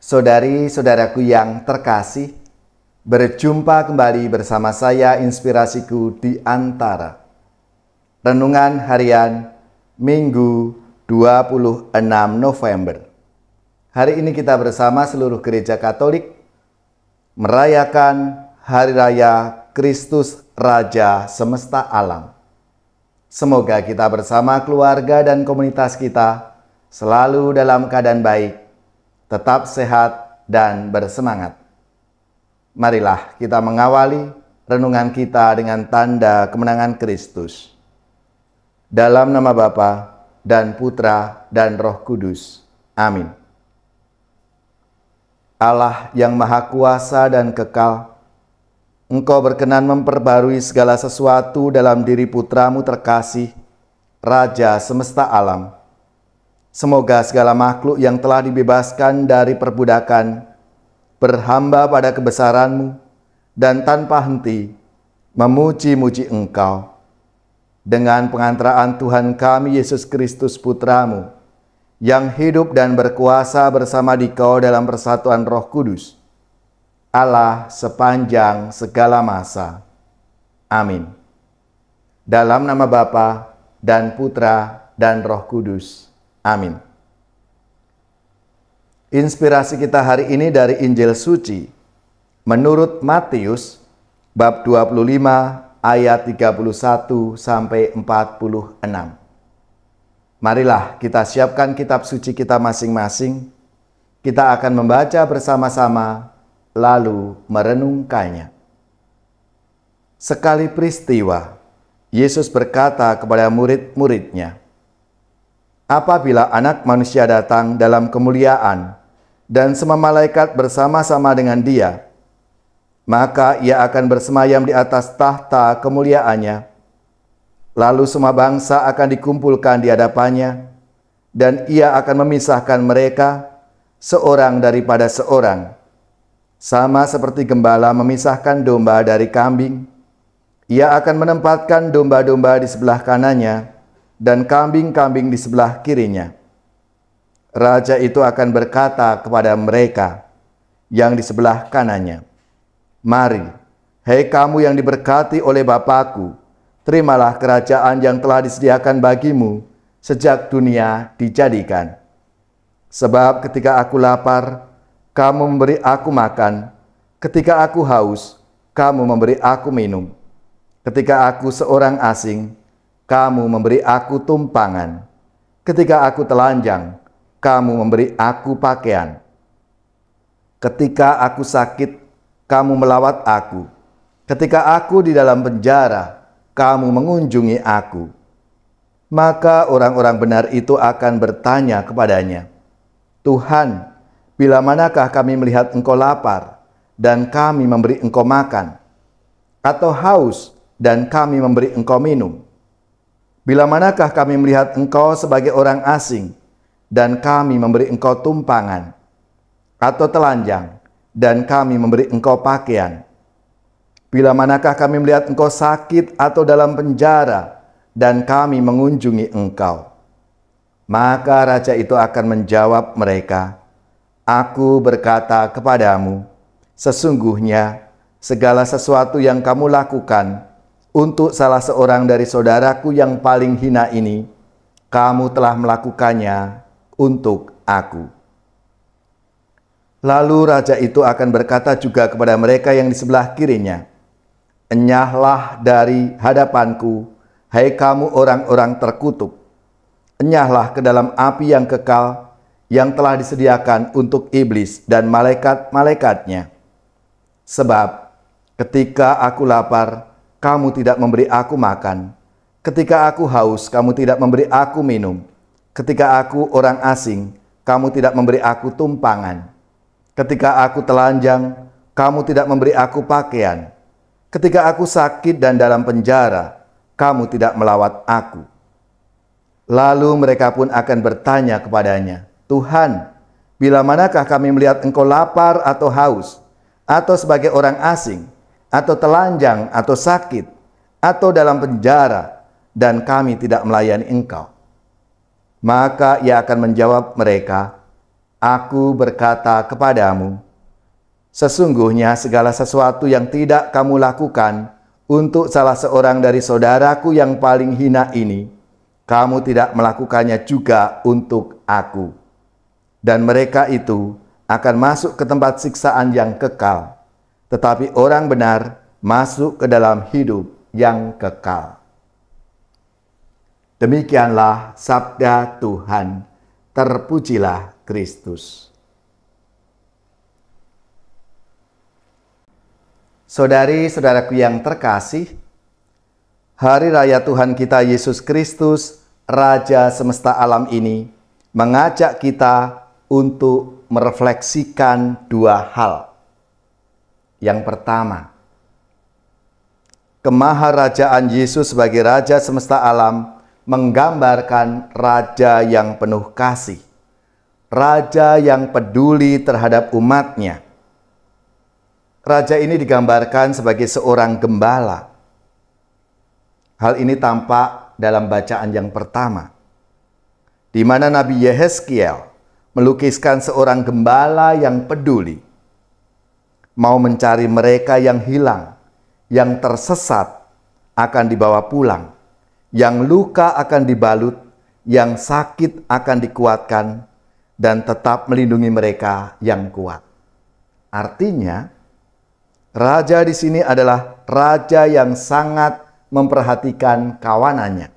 Saudari-saudaraku yang terkasih, berjumpa kembali bersama saya Inspirasiku di Antara. Renungan harian Minggu 26 November. Hari ini kita bersama seluruh gereja Katolik merayakan Hari Raya Kristus Raja Semesta Alam. Semoga kita bersama keluarga dan komunitas kita selalu dalam keadaan baik, tetap sehat dan bersemangat. Marilah kita mengawali renungan kita dengan tanda kemenangan Kristus. Dalam nama Bapa dan Putra dan Roh Kudus. Amin. Allah yang Maha Kuasa dan kekal, Engkau berkenan memperbarui segala sesuatu dalam diri Putramu terkasih, Raja Semesta Alam. Semoga segala makhluk yang telah dibebaskan dari perbudakan berhamba pada kebesaran-Mu dan tanpa henti memuji-muji Engkau. Dengan pengantaraan Tuhan kami Yesus Kristus Putra-Mu, yang hidup dan berkuasa bersama Dikau dalam persatuan Roh Kudus, Allah sepanjang segala masa. Amin. Dalam nama Bapa dan Putra dan Roh Kudus. Amin. Inspirasi kita hari ini dari Injil Suci menurut Matius bab 25 ayat 31 sampai 46. Marilah kita siapkan kitab suci kita masing-masing. Kita akan membaca bersama-sama lalu merenungkannya. Sekali peristiwa, Yesus berkata kepada murid-muridnya, "Apabila Anak Manusia datang dalam kemuliaan dan semua malaikat bersama-sama dengan Dia, maka Ia akan bersemayam di atas tahta kemuliaannya. Lalu semua bangsa akan dikumpulkan di hadapannya, dan Ia akan memisahkan mereka seorang daripada seorang. Sama seperti gembala memisahkan domba dari kambing, Ia akan menempatkan domba-domba di sebelah kanannya dan kambing-kambing di sebelah kirinya. Raja itu akan berkata kepada mereka yang di sebelah kanannya, 'Mari, hei kamu yang diberkati oleh Bapa-Ku, terimalah kerajaan yang telah disediakan bagimu sejak dunia dijadikan. Sebab ketika aku lapar, kamu memberi aku makan. Ketika aku haus, kamu memberi aku minum. Ketika aku seorang asing, kamu memberi aku tumpangan. Ketika aku telanjang, kamu memberi aku pakaian. Ketika aku sakit, kamu melawat aku. Ketika aku di dalam penjara, kamu mengunjungi aku.' Maka orang-orang benar itu akan bertanya kepadanya, 'Tuhan, bila manakah kami melihat Engkau lapar dan kami memberi Engkau makan, atau haus dan kami memberi Engkau minum? Bila manakah kami melihat Engkau sebagai orang asing dan kami memberi Engkau tumpangan, atau telanjang dan kami memberi Engkau pakaian? Bila manakah kami melihat Engkau sakit atau dalam penjara dan kami mengunjungi Engkau?' Maka raja itu akan menjawab mereka, 'Aku berkata kepadamu, sesungguhnya segala sesuatu yang kamu lakukan untuk salah seorang dari saudaraku yang paling hina ini, kamu telah melakukannya untuk aku.' Lalu raja itu akan berkata juga kepada mereka yang di sebelah kirinya, 'Enyahlah dari hadapanku, hai kamu orang-orang terkutuk. Enyahlah ke dalam api yang kekal, yang telah disediakan untuk iblis dan malaikat-malaikatnya. Sebab ketika aku lapar, kamu tidak memberi aku makan. Ketika aku haus, kamu tidak memberi aku minum. Ketika aku orang asing, kamu tidak memberi aku tumpangan. Ketika aku telanjang, kamu tidak memberi aku pakaian. Ketika aku sakit dan dalam penjara, kamu tidak melawat aku.' Lalu mereka pun akan bertanya kepadanya, 'Tuhan, bila manakah kami melihat Engkau lapar atau haus, atau sebagai orang asing, atau telanjang atau sakit, atau dalam penjara, dan kami tidak melayani Engkau?' Maka Ia akan menjawab mereka, Aku berkata kepadamu, sesungguhnya segala sesuatu yang tidak kamu lakukan untuk salah seorang dari saudaraku yang paling hina ini, kamu tidak melakukannya juga untuk aku. Dan mereka itu akan masuk ke tempat siksaan yang kekal, tetapi orang benar masuk ke dalam hidup yang kekal. Demikianlah sabda Tuhan. Terpujilah Kristus. Saudari-saudaraku yang terkasih, Hari Raya Tuhan kita Yesus Kristus, Raja semesta alam ini, mengajak kita untuk merefleksikan dua hal. Yang pertama, kemaharajaan Yesus sebagai Raja semesta alam menggambarkan Raja yang penuh kasih, Raja yang peduli terhadap umatnya. Raja ini digambarkan sebagai seorang gembala. Hal ini tampak dalam bacaan yang pertama, di mana Nabi Yehezkiel melukiskan seorang gembala yang peduli, mau mencari mereka yang hilang, yang tersesat akan dibawa pulang, yang luka akan dibalut, yang sakit akan dikuatkan, dan tetap melindungi mereka yang kuat. Artinya, Raja di sini adalah Raja yang sangat memperhatikan kawanannya,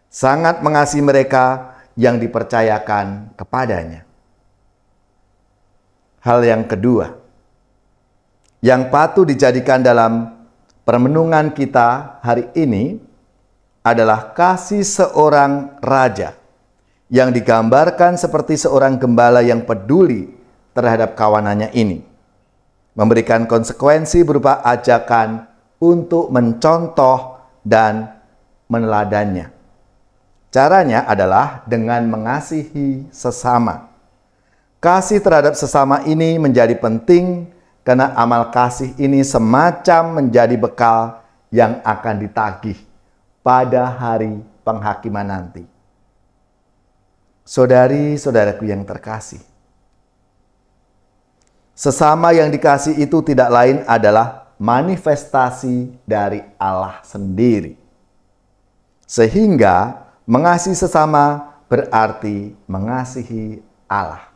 sangat mengasihi mereka yang dipercayakan kepadanya. Hal yang kedua, yang patut dijadikan dalam permenungan kita hari ini adalah kasih seorang raja yang digambarkan seperti seorang gembala yang peduli terhadap kawanannya ini, memberikan konsekuensi berupa ajakan untuk mencontoh dan meneladannya. Caranya adalah dengan mengasihi sesama. Kasih terhadap sesama ini menjadi penting karena amal kasih ini semacam menjadi bekal yang akan ditagih pada hari penghakiman nanti. Saudari-saudaraku yang terkasih, sesama yang dikasih itu tidak lain adalah manifestasi dari Allah sendiri. Sehingga mengasihi sesama berarti mengasihi Allah.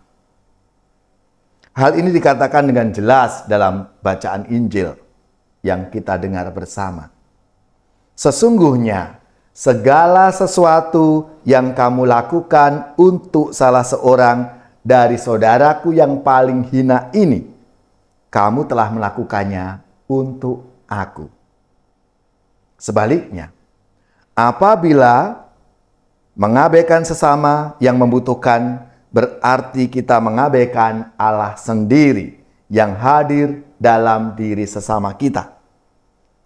Hal ini dikatakan dengan jelas dalam bacaan Injil yang kita dengar bersama. Sesungguhnya segala sesuatu yang kamu lakukan untuk salah seorang dari saudaraku yang paling hina ini, kamu telah melakukannya untuk aku. Sebaliknya, apabila mengabaikan sesama yang membutuhkan, berarti kita mengabaikan Allah sendiri yang hadir dalam diri sesama kita.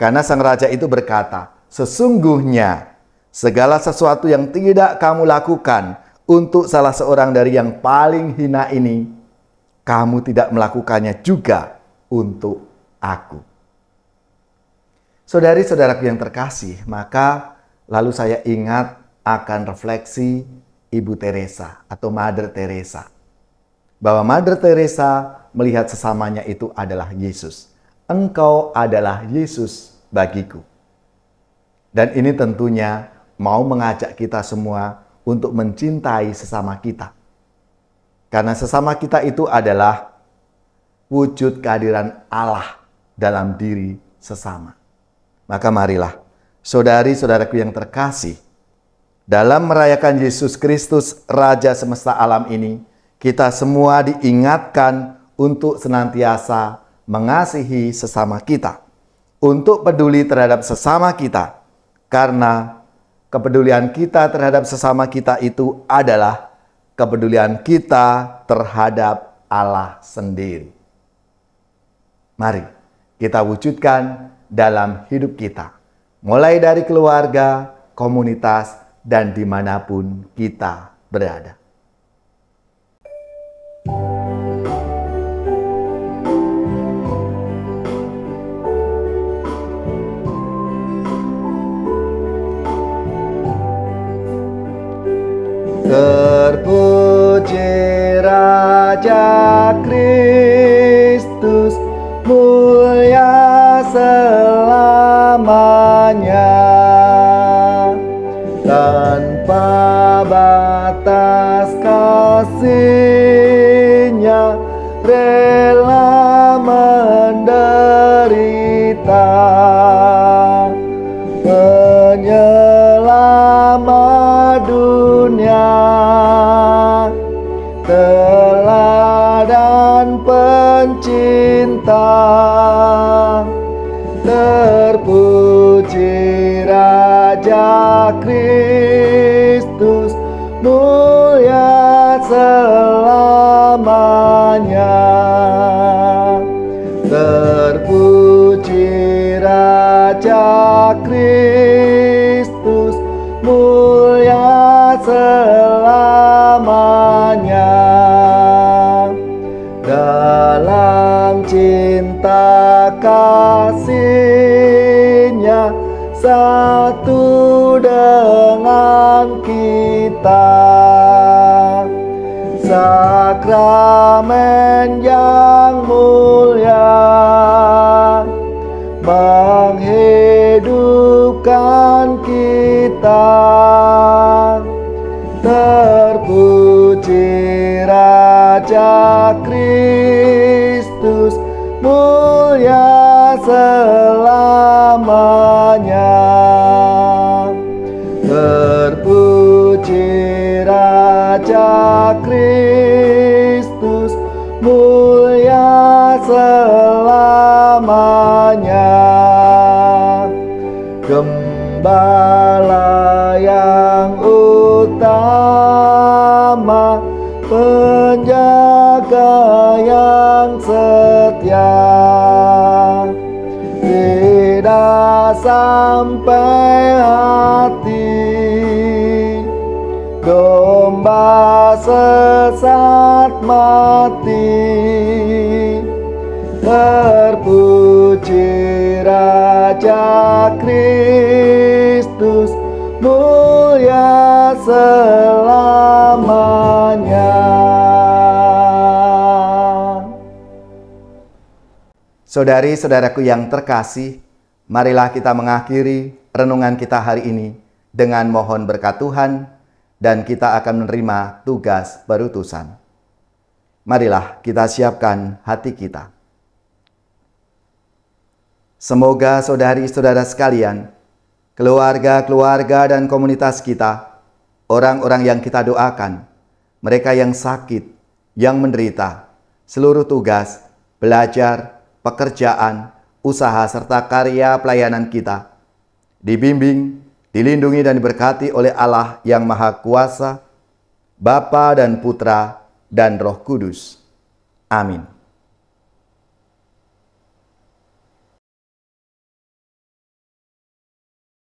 Karena sang raja itu berkata, sesungguhnya segala sesuatu yang tidak kamu lakukan untuk salah seorang dari yang paling hina ini, kamu tidak melakukannya juga untuk aku. Saudari-saudaraku yang terkasih, maka lalu saya ingat akan refleksi Ibu Teresa atau Mother Teresa. Bahwa Mother Teresa melihat sesamanya itu adalah Yesus. Engkau adalah Yesus bagiku. Dan ini tentunya mau mengajak kita semua untuk mencintai sesama kita. Karena sesama kita itu adalah wujud kehadiran Allah dalam diri sesama. Maka marilah, saudari-saudaraku yang terkasih, dalam merayakan Yesus Kristus, Raja semesta alam ini, kita semua diingatkan untuk senantiasa mengasihi sesama kita, untuk peduli terhadap sesama kita, karena kepedulian kita terhadap sesama kita itu adalah kepedulian kita terhadap Allah sendiri. Mari kita wujudkan dalam hidup kita, mulai dari keluarga, komunitas, dan dimanapun kita berada. Terpuji Raja Kristus mulia selamanya, tanpa batas kasih-Nya rela menderita, penyelamat dunia, teladan pencinta. Terpuji Raja Kristus mulia selamanya. Terpuji Raja Kristus mulia selamanya. Dalam cinta kasih-Nya satu dengan kita, sakramen yang mulia menghidupkan kita. Terpuji Raja Kristus mulia selamanya. Terpuji Raja Kristus mulia selamanya. Gembala yang utama, penjaga yang setia, tidak sampai hati domba sesat mati. Terpuji Raja Kristus mulia selamanya. Saudari-saudaraku yang terkasih, marilah kita mengakhiri renungan kita hari ini dengan mohon berkat Tuhan, dan kita akan menerima tugas berutusan. Marilah kita siapkan hati kita. Semoga saudari-saudara sekalian, keluarga-keluarga dan komunitas kita, orang-orang yang kita doakan, mereka yang sakit, yang menderita, seluruh tugas, belajar, pekerjaan, usaha serta karya pelayanan kita, dibimbing, dilindungi dan diberkati oleh Allah yang Maha Kuasa, Bapa dan Putra dan Roh Kudus. Amin.